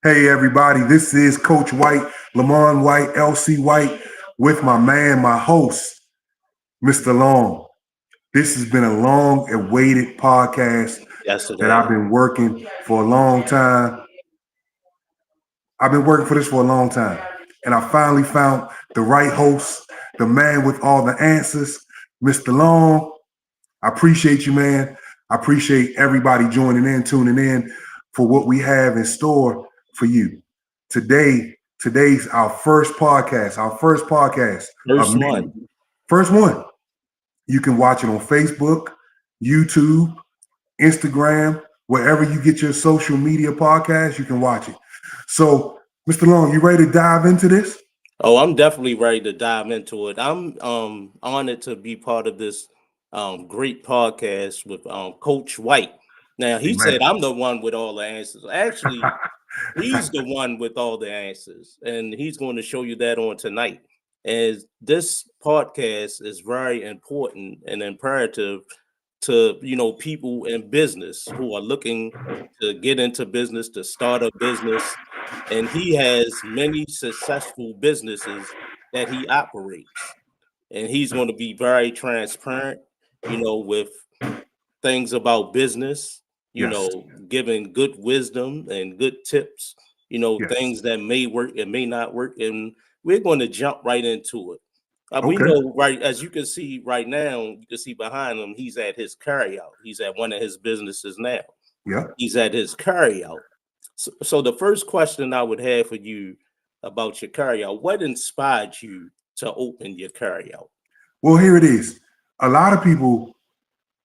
Hey everybody, this is Coach White, Lamont White, LC White, with my man, my host, Mr. Long. This has been a long awaited podcast that I've been working for a long time. I've been working for this for a long time. And I finally found the right host, the man with all the answers, Mr. Long. I appreciate you, man. I appreciate everybody joining in, tuning in for what we have in store for you. Today's our first podcast, First one. First one. You can watch it on Facebook, YouTube, Instagram, wherever you get your social media podcast, you can watch it. So, Mr. Long, you ready to dive into this? Oh, I'm definitely ready to dive into it. I'm honored to be part of this great podcast with Coach White. Now, he said I'm the one with all the answers. Actually, he's the one with all the answers, and he's going to show you that on tonight. And this podcast is very important and imperative to people in business who are looking to get into business, to start a business. And he has many successful businesses that he operates, and he's going to be very transparent, with things about business, giving good wisdom and good tips, things that may work and may not work. And we're going to jump right into it. We know, right, as you can see right now, you can see behind him, he's at his Carryout. He's at one of his businesses now. Yeah. He's at his Carryout. So the first question I would have for you about your Carryout, what inspired you to open your Carryout? Well, here it is. A lot of people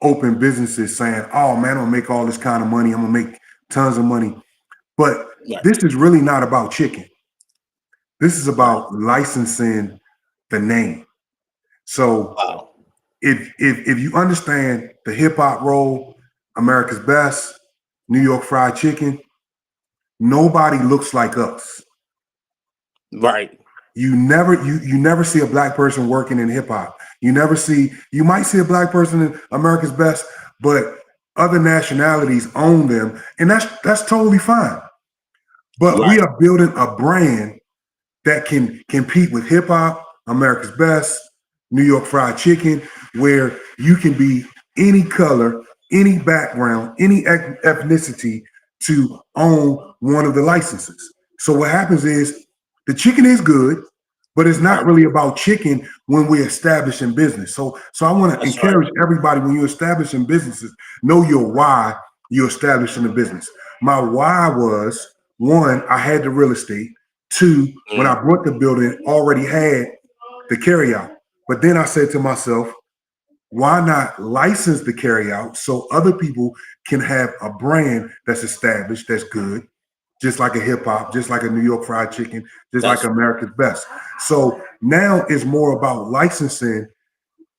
open businesses saying, oh man, I'm gonna make all this kind of money. I'm gonna make tons of money. But this is really not about chicken. This is about licensing the name. So if you understand the hip hop role, America's Best, New York Fried Chicken, nobody looks like us. Right. You never see a black person working in hip hop. You might see a black person in America's Best, but other nationalities own them, and that's totally fine. But we are building a brand that can compete with hip hop, America's Best, New York Fried Chicken, where you can be any color, any background, any ethnicity to own one of the licenses. So what happens is the chicken is good, but it's not really about chicken when we're establishing business. So I want to encourage everybody, when you're establishing businesses, know your why you're establishing a business. My why was, one, I had the real estate. Two, when I bought the building, already had the carryout. But then I said to myself, why not license the carryout so other people can have a brand that's established, that's good, just like a hip hop, just like a New York Fried Chicken, just like America's Best. So now it's more about licensing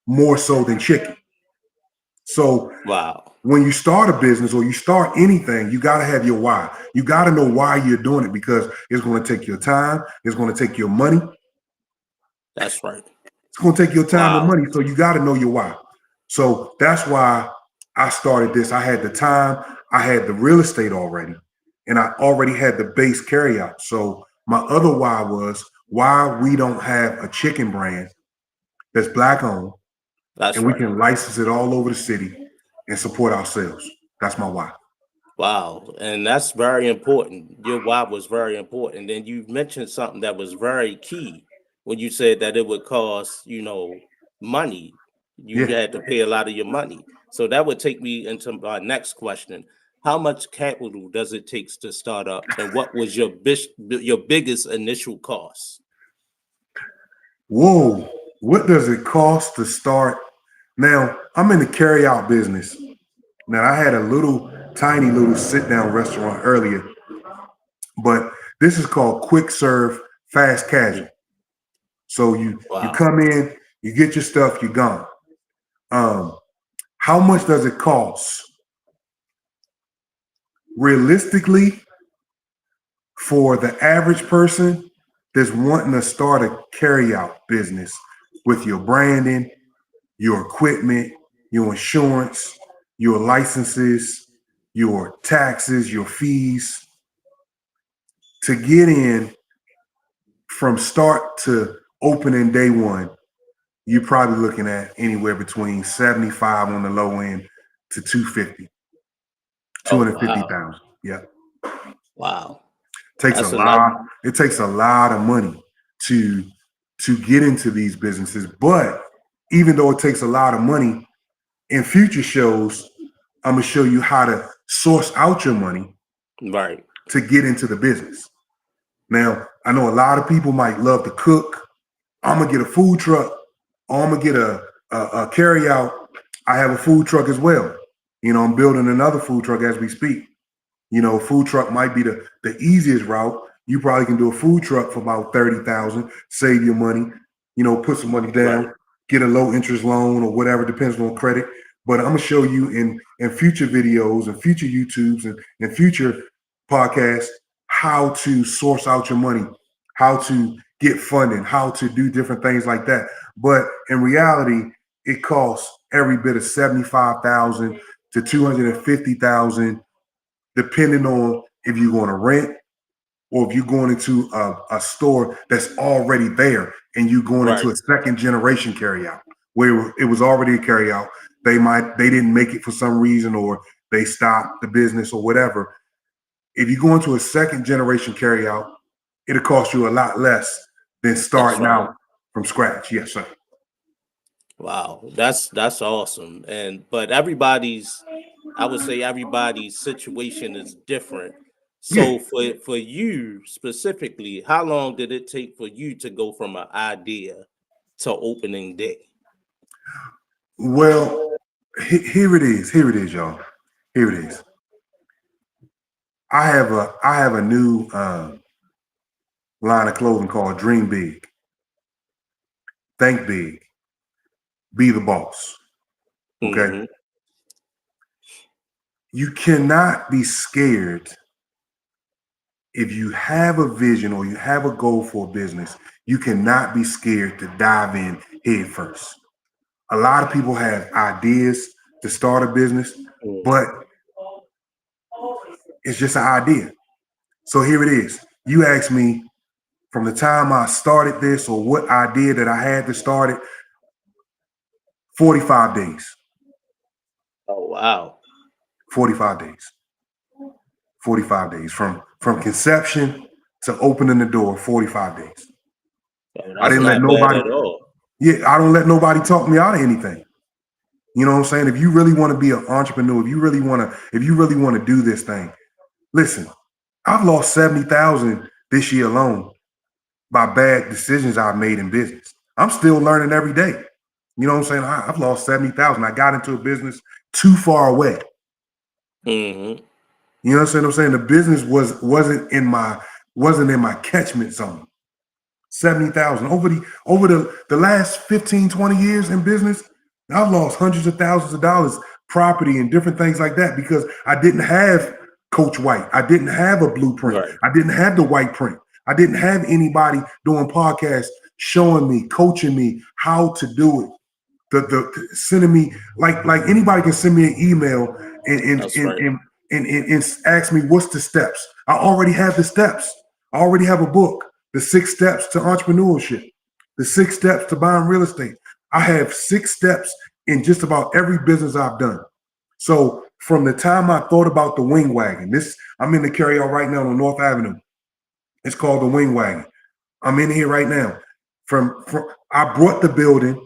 more so than chicken. So when you start a business or you start anything, you got to have your why. You got to know why you're doing it, because it's going to take your time. It's going to take your money. That's right. It's going to take your time and money. So you got to know your why. So that's why I started this. I had the time. I had the real estate already, and I already had the base carryout. So my other why was why we don't have a chicken brand that's black owned, we can license it all over the city and support ourselves. That's my why. Wow. And that's very important. Your why was very important. And you mentioned something that was very key when you said that it would cost, money. You had to pay a lot of your money. So that would take me into my next question. How much capital does it take to start up? And what was your biggest initial cost? Whoa, what does it cost to start? Now, I'm in the carryout business. Now, I had a tiny little sit-down restaurant earlier, but This is called quick serve, fast casual. So you Wow. come in, you get your stuff, you're gone. How much does it cost? Realistically, for the average person that's wanting to start a carryout business with your branding, your equipment, your insurance, your licenses, your taxes, your fees, to get in from start to opening day one, you're probably looking at anywhere between 75 on the low end to 250, Oh wow. 250,000. Yeah. Wow. Takes a That's a lot. lot. It takes a lot of money to get into these businesses. But even though it takes a lot of money, in future shows, I'm gonna show you how to source out your money Right. to get into the business. Now, I know a lot of people might love to cook. I'm gonna get a food truck, or I'm gonna get a carry out. I have a food truck as well. I'm building another food truck as we speak. Food truck might be the easiest route. You probably can do a food truck for about 30,000, save your money, put some money Right. down, get a low interest loan or whatever, depends on credit. But I'm gonna show you in future videos and future YouTubes and future podcasts how to source out your money, how to get funding, how to do different things like that. But in reality, it costs every bit of 75,000 to 250,000, depending on if you're going to rent or if you're going into a store that's already there and you're going into Right. a second generation carryout where it was already a carryout. They didn't make it for some reason, or they stopped the business or whatever. If you go into a second generation carryout, it'll cost you a lot less than That's starting right. out from scratch. Yes, sir. Wow. That's awesome. But everybody's, I would say everybody's situation is different. Yeah. So for you specifically, how long did it take for you to go from an idea to opening day? Well, here it is. Here it is, y'all. Here it is. I have a new line of clothing called Dream Big, Think Big, Be the Boss. Okay. Hmm. You cannot be scared if you have a vision or you have a goal for a business. You cannot be scared to dive in head first. A lot of people have ideas to start a business, but it's just an idea. So here it is. You asked me from the time I started this or what idea that I had to start it, 45 days. Oh wow. 45 days. 45 days from conception to opening the door, 45 days. Oh, I that's didn't let not bad nobody, at all. yeah, I don't let nobody talk me out of anything. You know what I'm saying? If you really want to be an entrepreneur, if you really want to do this thing, listen, I've lost 70,000 this year alone by bad decisions I've made in business. I'm still learning every day. You know what I'm saying? I've lost 70,000. I got into a business too far away. Hmm. You know what I'm saying? The business wasn't in my catchment zone. 70,000 over the last 15, 20 years in business. I've lost hundreds of thousands of dollars property and different things like that because I didn't have Coach White. I didn't have a blueprint. Right. I didn't have the white print. I didn't have anybody doing podcasts showing me, coaching me how to do it. The sending me like anybody can send me an email and and That's and right. and, and ask me what's the steps. I already have the steps. I already have a book, The 6 Steps to Entrepreneurship, The 6 Steps to Buying Real Estate. I have 6 steps in just about every business I've done. So from the time I thought about the wing wagon, I'm in the carryout right now on North Avenue. It's called the wing wagon. I'm in here right now. From I brought the building.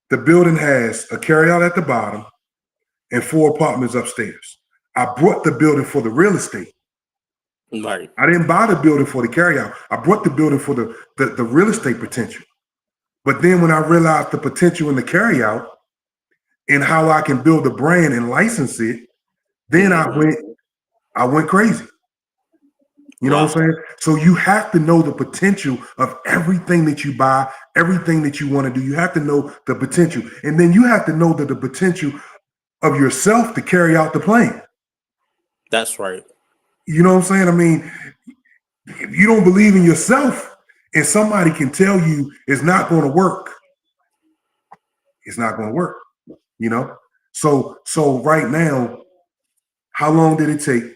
The building has a carryout at the bottom and 4 apartments upstairs. I brought the building for the real estate. Right. I didn't buy the building for the carryout. I brought the building for the real estate potential. But then when I realized the potential in the carryout and how I can build a brand and license it, then Hmm. I went crazy. You know what I'm Wow. saying? So you have to know the potential of everything that you buy, everything that you want to do. You have to know the potential. And then you have to know that the potential of yourself to carry out the plan. That's right. You know what I'm saying? I mean, if you don't believe in yourself and somebody can tell you it's not going to work, it's not going to work, you know? So right now, how long did it take?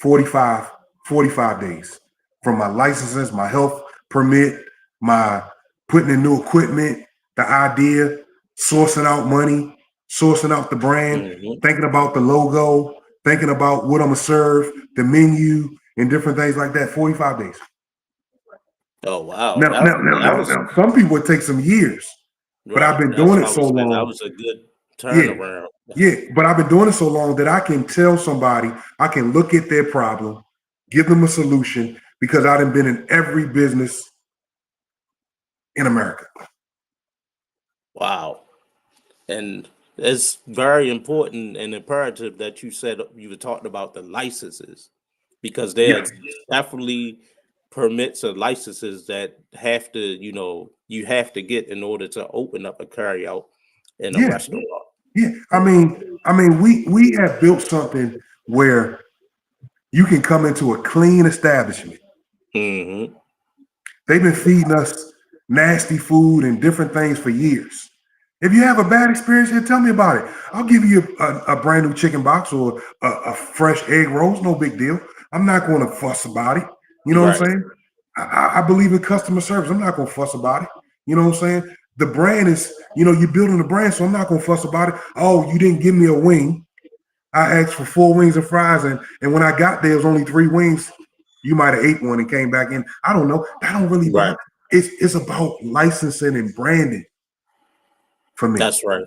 45, 45 days from my licenses, my health permit, my putting in new equipment, the idea, sourcing out money, sourcing out the brand, Hmm. thinking about the logo, thinking about what I'm gonna serve, the menu, and different things like that. 45 days. Oh wow, Now, now, now, that now, was now some people it takes some years, but I've right. been That's doing what it I so was saying. That long. was a good Yeah, turnaround. yeah, but I've been doing it so long that I can tell somebody, I can look at their problem, give them a solution because I've been in every business in America. Wow. And it's very important and imperative that you said you were talking about the licenses because there are Yes, definitely permits and licenses that have to, you have to get in order to open up a carryout in a yeah, restaurant. yeah. I mean, we have built something where you can come into a clean establishment. Hmm. They've been feeding us nasty food and different things for years. If you have a bad experience, here, tell me about it. I'll give you a brand new chicken box or a fresh egg roll. It's no big deal. I'm not going to fuss about it. You know what I'm Right. saying? I believe in customer service. I'm not going to fuss about it. You know what I'm saying? The brand is, you're building a brand, so I'm not going to fuss about it. Oh, you didn't give me a wing. I asked for 4 wings and fries, and when I got there, it was only 3 wings. You might have ate one and came back in. I don't know. That don't really Right. bother. It's about licensing and branding for me. That's right.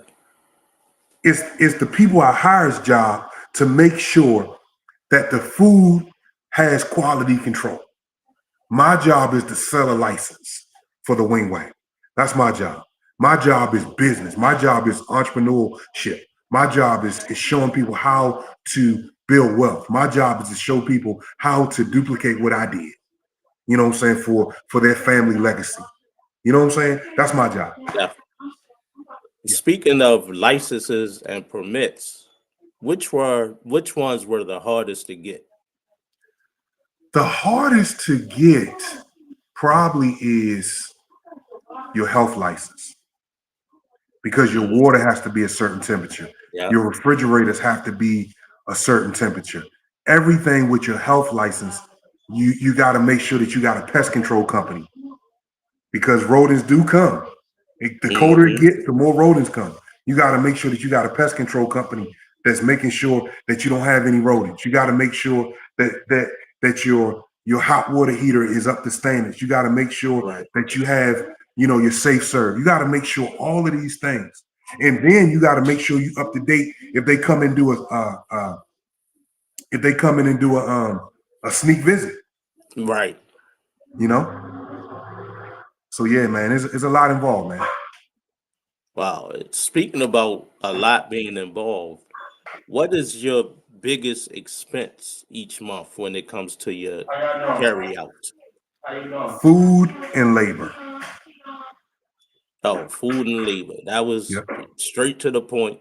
It's the people I hire's job to make sure that the food has quality control. My job is to sell a license for the wing wagon. That's my job. My job is business. My job is entrepreneurship. My job is showing people how to build wealth. My job is to show people how to duplicate what I did. You know what I'm saying, for their family legacy. You know what I'm saying? That's my job. Yeah. Yeah. Speaking of licenses and permits, which ones were the hardest to get? The hardest to get probably is your health license because your Mhm. water has to be a certain temperature. Yeah. Your refrigerators have to be a certain temperature. Everything with your health license, you got to make sure that you got a pest control company because rodents do come. The colder it Hmm. gets, the more rodents come. You got to make sure that you got a pest control company that's making sure that you don't have any rodents. You got to make sure that your hot water heater is up to standards. You got to make sure Right. that you have your safe serve. You got to make sure all of these things, and then you got to make sure you up to date if they come and do if they come in and do a sneak visit. Right. You know, so yeah, man, it's a lot involved, man. Wow. Speaking about a lot being involved, what is your biggest expense each month when it comes to your carry out? Food and labor. Oh, food and labor. That was Yep. straight to the point.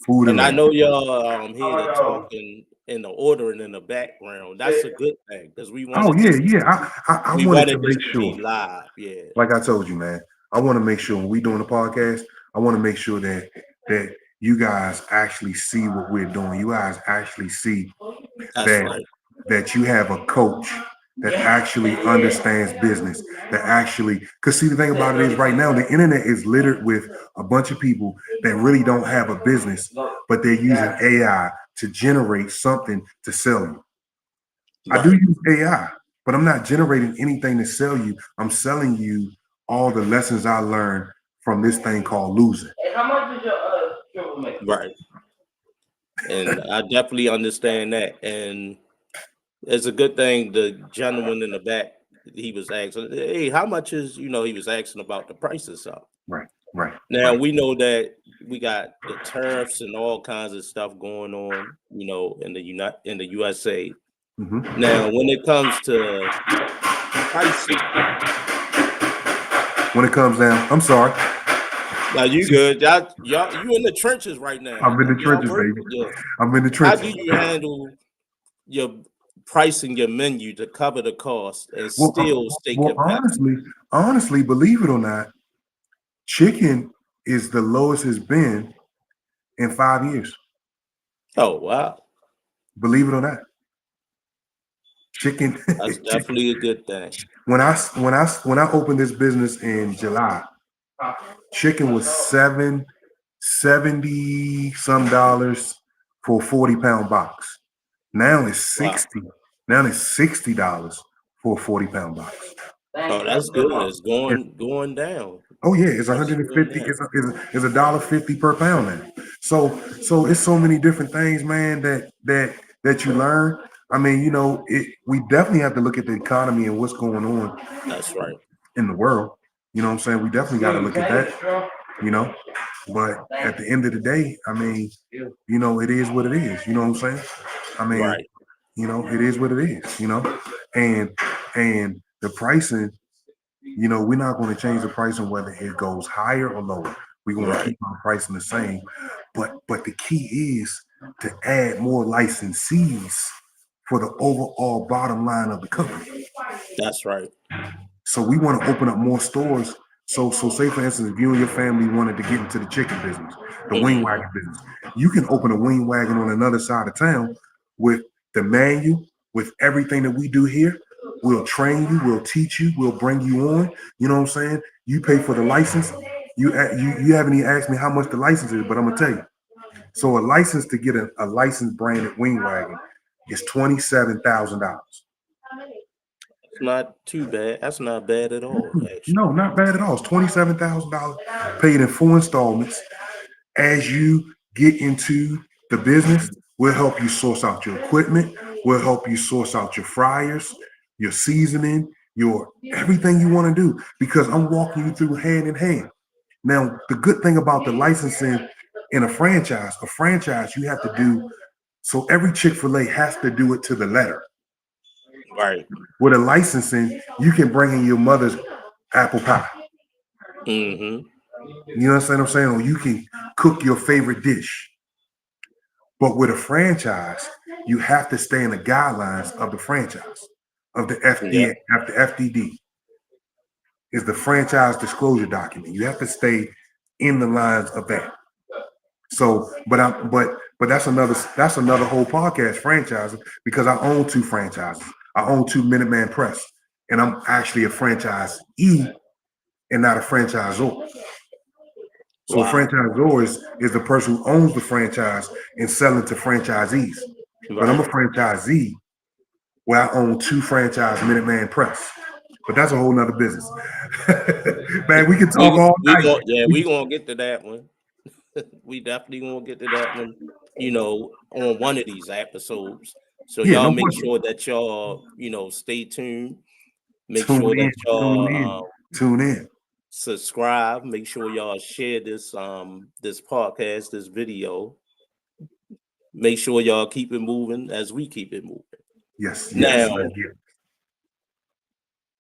Food and And I labor. know y'all here to talk in the ordering in the background. That's a good thing because Oh yeah, yeah. I we wanted to wanted this make to sure, be live. Yeah. like I told you, man. I want to make sure when we doing the podcast, I want to make sure that you guys actually see what we're doing. You guys actually see That's that right. that you have a coach that actually understands business. That actually, because see, the thing about it is, right now the internet is littered with a bunch of people that really don't have a business, but they're using AI to generate something to sell you. I do Right. use AI, but I'm not generating anything to sell you. I'm selling you all the lessons I learned from this thing called losing. Hey, how much is your triple mix? Right. And I definitely understand that. And it's a good thing the gentleman in the back, he was asking, hey, how much is, he was asking about the prices up. Right, right, Now right. we know that we got the tariffs and all kinds of stuff going on, in the USA. Mm-hmm. Now, when it comes to pricing, When it comes down, I'm sorry. now you good. Y'all, you in the trenches right now. I'm in the Y'all trenches, work. baby. Yeah. I'm in the How do trenches. you handle your pricing your menu to cover the cost and Well, still stay well, competitive? honestly, believe it or not, chicken is the lowest it's been in 5 years. Oh wow, Believe it or not, chicken. that's chicken. definitely a good thing. When I opened this business in July, chicken was 770 some dollars for a 40-pound box. Now it's Wow. 60. Now it's $60 for a 40-pound box. Oh, that's good. It's It's, going down. oh yeah, it's It's going 150. down. It's a $1.50 per pound now. So it's so many different things, man, that you learn. I mean, we definitely have to look at the economy and what's going on That's right. in the world. You know what I'm saying? We definitely got to look at that. You know, but at the end of the day, I mean, it is what it is. You know what I'm saying? I mean, Right. it is what it is. And the pricing, we're not going to change the pricing whether it goes higher or lower. We're going to Right. keep our pricing the same. But the key is to add more licensees for the overall bottom line of the company. That's right. So we want to open up more stores. So say for instance, if you and your family wanted to get into the chicken business, the wing Hmm. wagon business, you can open a wing wagon on another side of town with the menu, with everything that we do here. We'll train you, we'll teach you, we'll bring you on. You know what I'm saying? You pay for the license. You haven't even asked me how much the license is, but I'm gonna tell you. So a license to get a licensed branded wing wagon is $27,000. It's not too bad. That's not bad at all, actually. No, not bad at all. It's $27,000 paid in 4 installments. As you get into the business, we'll help you source out your equipment. We'll help you source out your fryers, your seasoning, your everything you want to do because I'm walking you through hand in hand. Now, the good thing about the licensing in a franchise you have to do so every Chick-fil-A has to do it to the letter. Right. With a licensing, you can bring in your mother's apple pie. Hmm. You understand what I'm saying? Or you can cook your favorite dish. But with a franchise, you have to stay in the guidelines of the franchise, of the Yep. FDA, after FDD is the franchise disclosure document. You have to stay in the lines of that. So, but that's another whole podcast franchise because I own two franchises. I own two Minuteman Press, and I'm actually a franchise E and not a franchisor. So a Wow. franchisor is the person who owns the franchise and selling to franchisees. But I'm a Right. franchisee where I own two franchise Minuteman Press. But that's a whole nother business. Man, we can talk all night. We gonna get to that one. We definitely gonna get to that one, on one of these episodes. So Yeah, y'all no make question. sure that y'all, stay tuned. Make Tune sure that in, tune y'all in, tune in. subscribe. Make sure y'all share this podcast, this video. Make sure y'all keep it moving as we keep it moving. Yes, yes, let's Now, get it.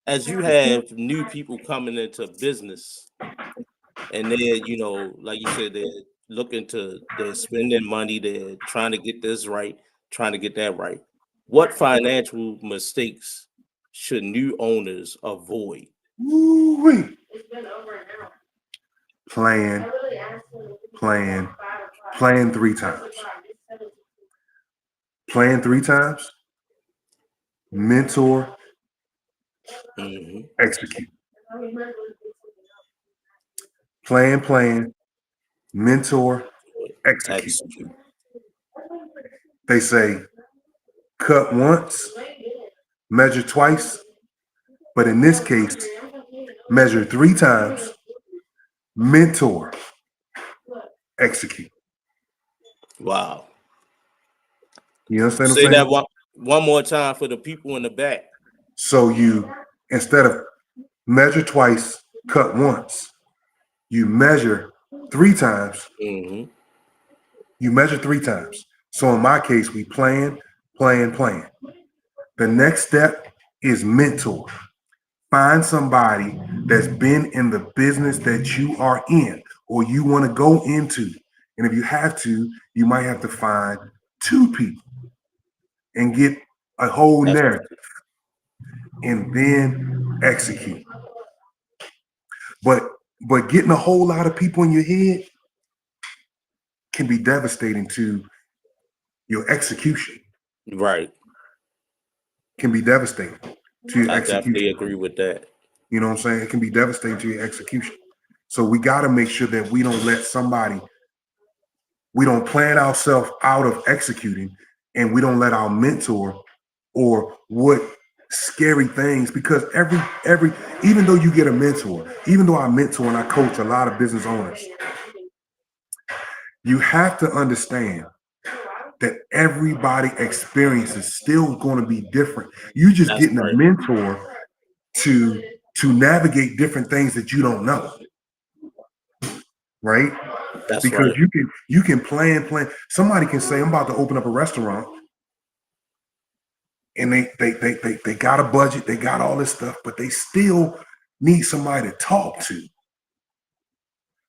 as you have new people coming into business and they're, like you said, they're spending money, they're trying to get this right, trying to get that right. What financial mistakes should new owners avoid? Woo-wee. Plan, plan, plan 3 times. Plan 3 times. Mentor, Hmm. execute. Plan, mentor, execute. Execute. They say cut once, measure twice, but in this case, measure 3 times, mentor, execute. Wow. You understand what I'm Say that saying? one more time for the people in the back. So you, instead of measure twice, cut once, you measure 3 times, Hmm. you measure 3 times. So in my case, we plan. The next step is mentor. Find somebody that's been in the business that you are in or you want to go into. And if you have to, you might have to find two people and get a whole That's narrative and then execute. But getting a whole lot of people in your head can be devastating to your execution. right. Can be devastating to your I definitely execution. agree with that. You know what I'm saying? It can be devastating to your execution. So we got to make sure that we don't let somebody, we don't plan ourselves out of executing, and we don't let our mentor or what scary things, because every even though you get a mentor, even though I mentor and I coach a lot of business owners, you have to understand that everybody experience is still going to be different. You just That's getting a right. mentor to navigate different things that you don't know, right? That's Because right. you can plan. Somebody can say, I'm about to open up a restaurant, and they got a budget, they got all this stuff, but they still need somebody to talk to.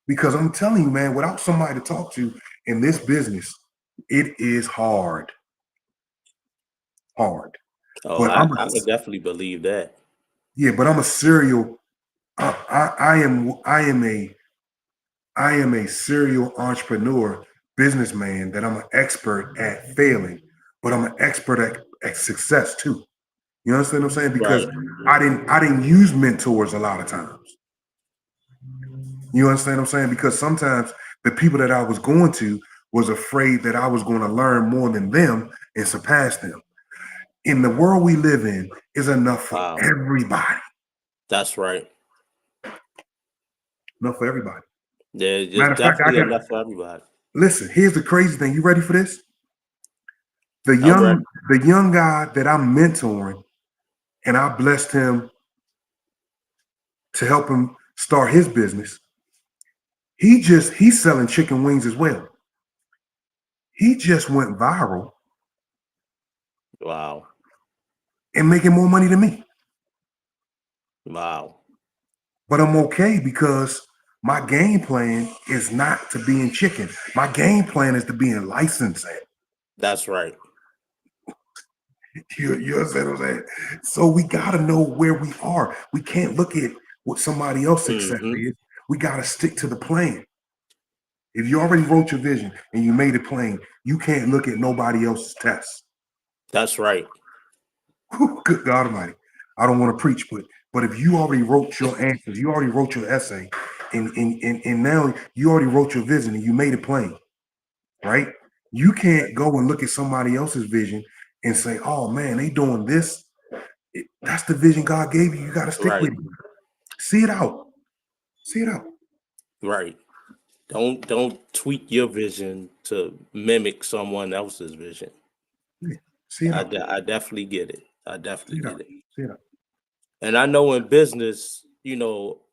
Because I'm telling you, man, without somebody to talk to in this business, it is hard. Hard. Oh, But I would definitely believe that. but I'm a serial. I am a serial entrepreneur, businessman. That I'm an expert at failing, but I'm an expert at success too. You understand what I'm saying? Because Right. I didn't use mentors a lot of times. You understand what I'm saying? Because sometimes the people that I was going to was afraid that I was going to learn more than them and surpass them. In the world we live in, is enough for Wow. everybody. That's right. Enough for everybody. There's Matter of fact, I definitely got enough for everybody. listen. Here's the crazy thing. You ready for this? The I'm ready. young guy that I'm mentoring, and I blessed him to help him start his business. He's selling chicken wings as well. He just went viral Wow. and making more money than me. Wow. But I'm okay because my game plan is not to be in chicken. My game plan is to be in licensing. That's right. You understand what I'm saying? So we got to know where we are. We can't look at what somebody else's success Hmm. is. We got to stick to the plan. If you already wrote your vision and you made it plain, you can't look at nobody else's test. That's right. Good God Almighty. I don't want to preach, but if you already wrote your answers, you already wrote your essay, and now you already wrote your vision and you made it plain, right? You can't go and look at somebody else's vision and say, "Oh man, they doing this." That's the vision God gave you. You got to stick Right. with it. See it out. See it out. Right. Don't tweak your vision to mimic someone else's vision. Yeah. See it out. I definitely get it. I See definitely it out. get it. See it out. And I know in business,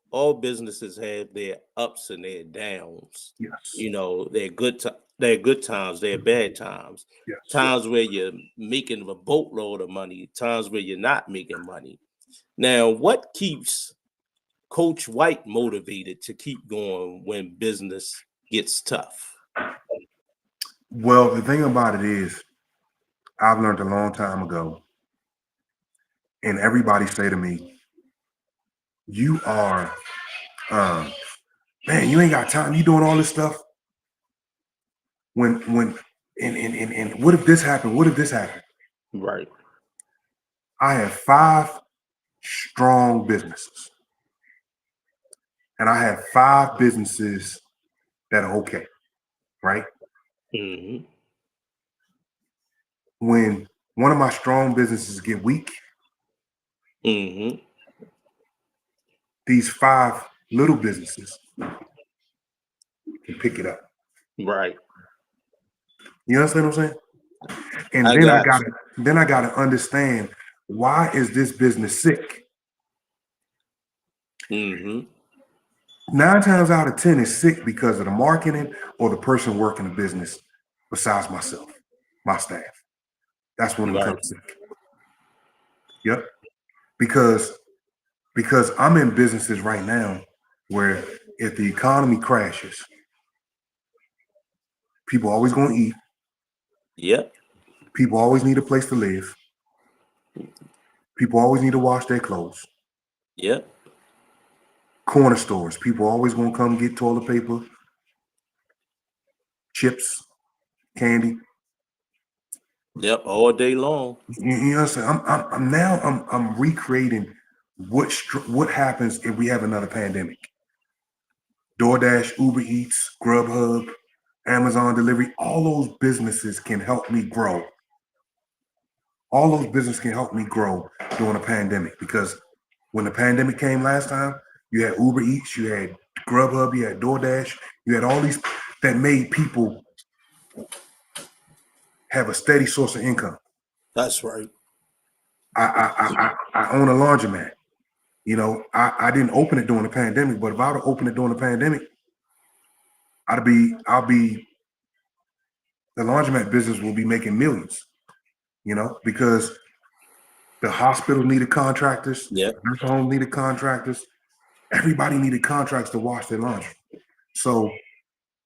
all businesses have their ups and their downs. Yes. They're good times, they're bad times. Yes. Times where you're making a boatload of money, times where you're not making money. Now, what keeps Coach White motivated to keep going when business gets tough? Well, the thing about it is, I've learned a long time ago, and everybody say to me, "You are, um, man, you ain't got time. You doing all this stuff. When, and what if this happened? What if this happened?" Right. I have 5 strong businesses, and I have 5 businesses that are okay, right? Hmm. When one of my strong businesses get weak, Hmm. these 5 little businesses can pick it up. Right. You understand what I'm saying? And I then I got gotta understand, why is this business sick? you. Hmm. 9 times out of 10 is sick because of the marketing or the person working the business besides myself, my staff. That's when it Right. becomes sick. Yep. Because I'm in businesses right now where if the economy crashes, people always going to eat. Yep. People always need a place to live. People always need to wash their clothes. Yep. Corner stores, people always going to come get toilet paper, chips, candy. Yep. All day long. You know what I'm saying? I'm now I'm recreating what happens if we have another pandemic. DoorDash, Uber Eats, Grubhub, Amazon delivery, all those businesses can help me grow. All those businesses can help me grow during a pandemic because when the pandemic came last time, you had Uber Eats, you had Grubhub, you had DoorDash, you had all these that made people have a steady source of income. That's right. I own a laundromat. You know, I didn't open it during the pandemic, but if I'd have opened it during the pandemic, I'll be the laundromat business will be making millions, you know, because the hospital needed contractors, Yep. nursing home needed contractors, everybody needed contracts to wash their laundry. So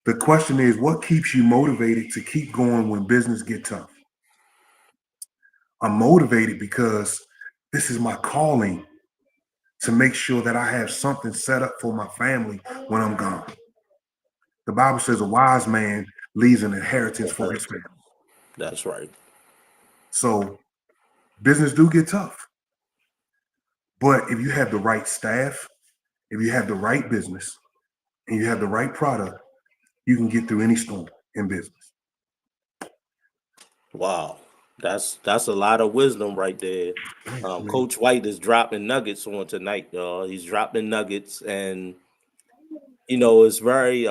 the question is, what keeps you motivated to keep going when business get tough? I'm motivated because this is my calling to make sure that I have something set up for my family when I'm gone. The Bible says a wise man leaves an inheritance for his family. That's right. So business do get tough. But if you have the right staff, if you have the right business, and you have the right product, you can get through any storm in business. Wow. That's a lot of wisdom right there. Coach White is dropping nuggets on tonight, y'all. He's dropping nuggets, and it's very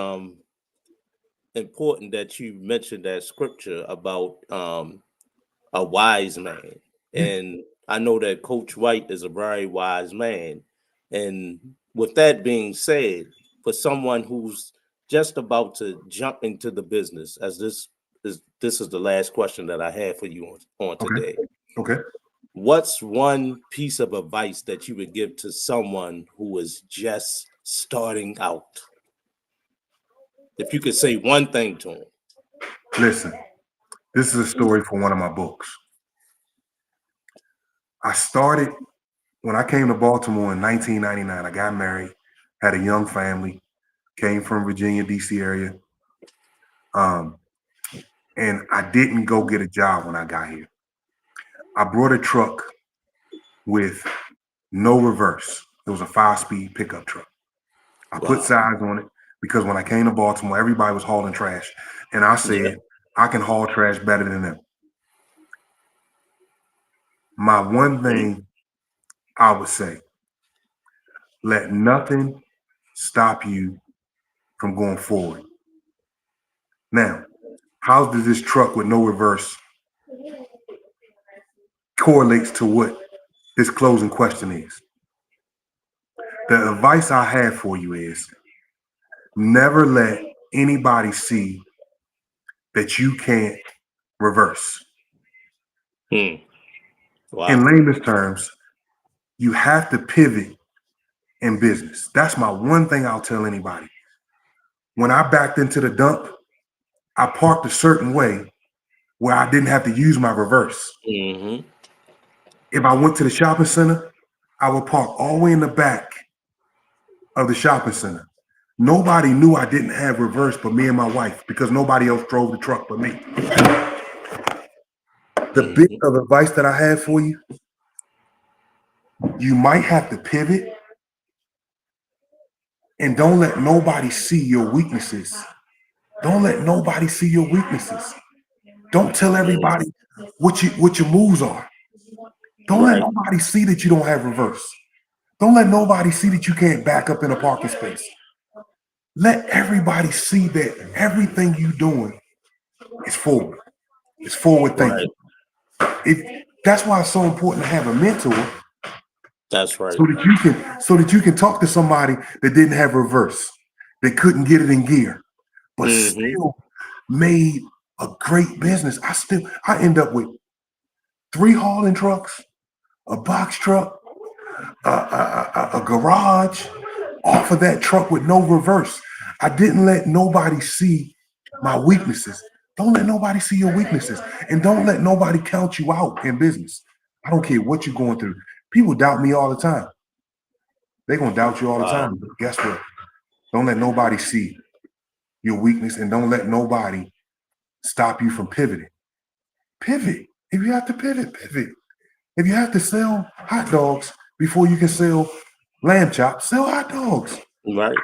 important that you mentioned that scripture about a wise man. Yeah. And I know that Coach White is a very wise man. And with that being said, for someone who's just about to jump into the business, as this is the last question that I have for you on Okay. today. Okay. What's one piece of advice that you would give to someone who is just starting out? If you could say one thing to him. Listen, this is a story from one of my books. I started when I came to Baltimore in 1999. I got married, had a young family, came from Virginia, DC area. And I didn't go get a job when I got here. I brought a truck with no reverse. It was a 5-speed pickup truck. I put Wow. sides on it because when I came to Baltimore, everybody was hauling trash. And I said, Yeah. I can haul trash better than them. My one thing I would say, let nothing stop you from going forward. Now, how does this truck with no reverse correlates to what this closing question is? The advice I have for you is never let anybody see that you can't reverse. Hmm. Wow. In layman's terms, you have to pivot in business. That's my one thing I'll tell anybody. When I backed into the dump, I parked a certain way where I didn't have to use my reverse. Mm-hmm. If I went to the shopping center, I would park all the way in the back of the shopping center. Nobody knew I didn't have reverse but me and my wife because nobody else drove the truck but me. The bit of advice that I have for you, you might have to pivot and don't let nobody see your weaknesses. Don't let nobody see your weaknesses. Don't tell everybody what your moves are. Don't let Right. nobody see that you don't have reverse. Don't let nobody see that you can't back up in a parking space. Let everybody see that everything you're doing is forward. It's forward Right. thinking. That's why it's so important to have a mentor That's right. so that you can talk to somebody that didn't have reverse, that couldn't get it in gear, but Mm-hmm. still made a great business. I end up with 3 hauling trucks, a box truck, a garage off of that truck with no reverse. I didn't let nobody see my weaknesses. Don't let nobody see your weaknesses. And don't let nobody count you out in business. I don't care what you're going through. People doubt me all the time. They're going to doubt you all the Wow. time. But guess what? Don't let nobody see your weakness, and don't let nobody stop you from pivoting. Pivot. If you have to pivot, pivot. If you have to sell hot dogs before you can sell lamb chops, sell hot dogs. Right.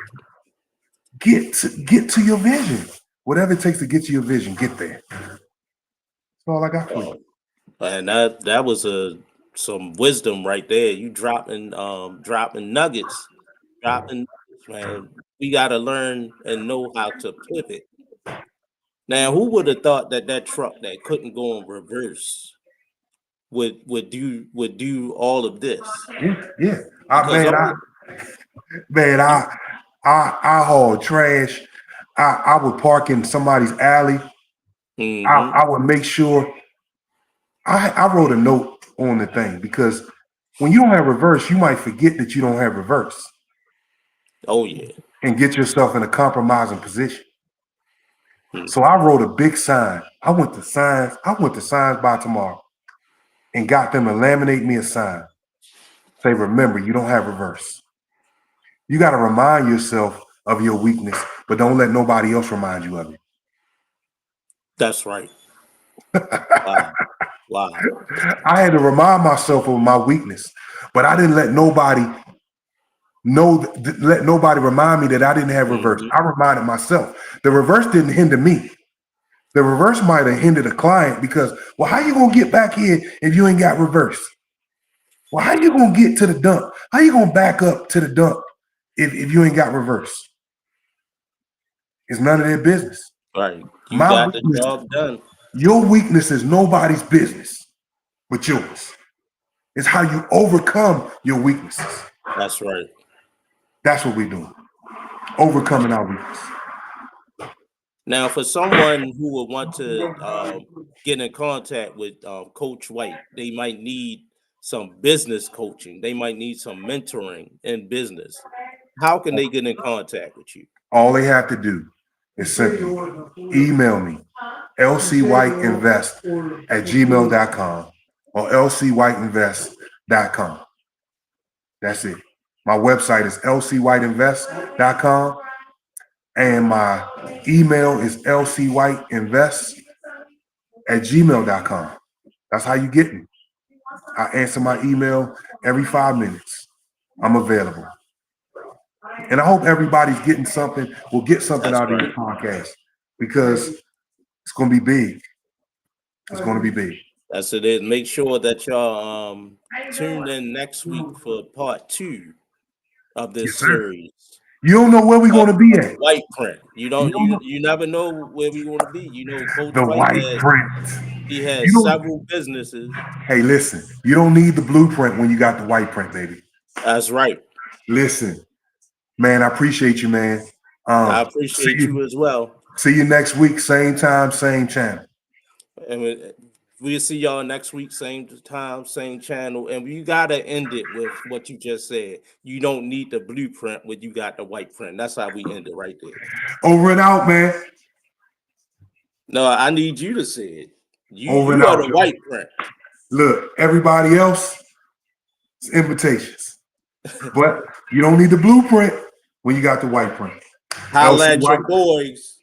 Get to your vision. Whatever it takes to get to your vision, get there. That's all I got for you. And that was some wisdom right there. You dropping nuggets, man. We got to learn and know how to pivot. Now, who would have thought that that truck that couldn't go in reverse would do all of this? Yeah. I Because man, all I man, you, I haul trash. I would park in somebody's alley. hmm I would make sure I wrote a note on the thing because when you don't have reverse, you might forget that you don't have reverse oh yeah, and get yourself in a compromising position. hmm, So I wrote a big sign. I went to Signs by Tomorrow and got them to laminate me a sign. Say, remember, you don't have reverse. You got to remind yourself of your weakness, but don't let nobody else remind you of it. that's right. Wow, wow. I had to remind myself of my weakness, but I didn't let nobody let nobody remind me that I didn't have reverse. Hmm. I reminded myself. The reverse didn't hinder me. The reverse might have hindered a client because, well, how you gonna get back here if you ain't got reverse? Well, how you gonna get to the dump? How you gonna back up to the dump if you ain't got reverse? It's none of their business. Right, you My got the weakness, job done. your weakness is nobody's business but yours. It's how you overcome your weaknesses. That's right. That's what we're doing. Overcoming our weakness. Now, for someone who would want to get in contact with Coach White, they might need some business coaching. They might need some mentoring in business. How can they get in contact with you? All they have to do is simply email me, lcwhiteinvest@gmail.com or lcwhiteinvest.com. That's it. My website is lcwhiteinvest.com and my email is lcwhiteinvest@gmail.com. That's how you get me. I answer my email every 5 minutes. I'm available. And I hope everybody's getting something, will get something That's out of this right. podcast because it's going to be big. It's going to be big. That's it. Is. Make sure that y'all tune in next week for part 2 of Yes, this sir. series You don't know where we're of, going to be of at. White Print. You You don't don't you know you never know where we're going to be. You know, Coach the White white has print. he You has don't. several businesses. Hey, listen. You don't need the blueprint when you got the white print, baby. That's right. Listen, man. I appreciate you, man. I See appreciate you. you as well. See you next week. Same time, same channel. And we'll see y'all next week, same time, same channel. And you gotta end it with what you just said. You don't need the blueprint when you got the white print. That's how we end it right there. Over and out, man. No, I need you to say it. You Over and you are out, the yo. white print. Look, everybody else, it's invitations. But you don't need the blueprint when you got the white print. LC Holla at your White. boys.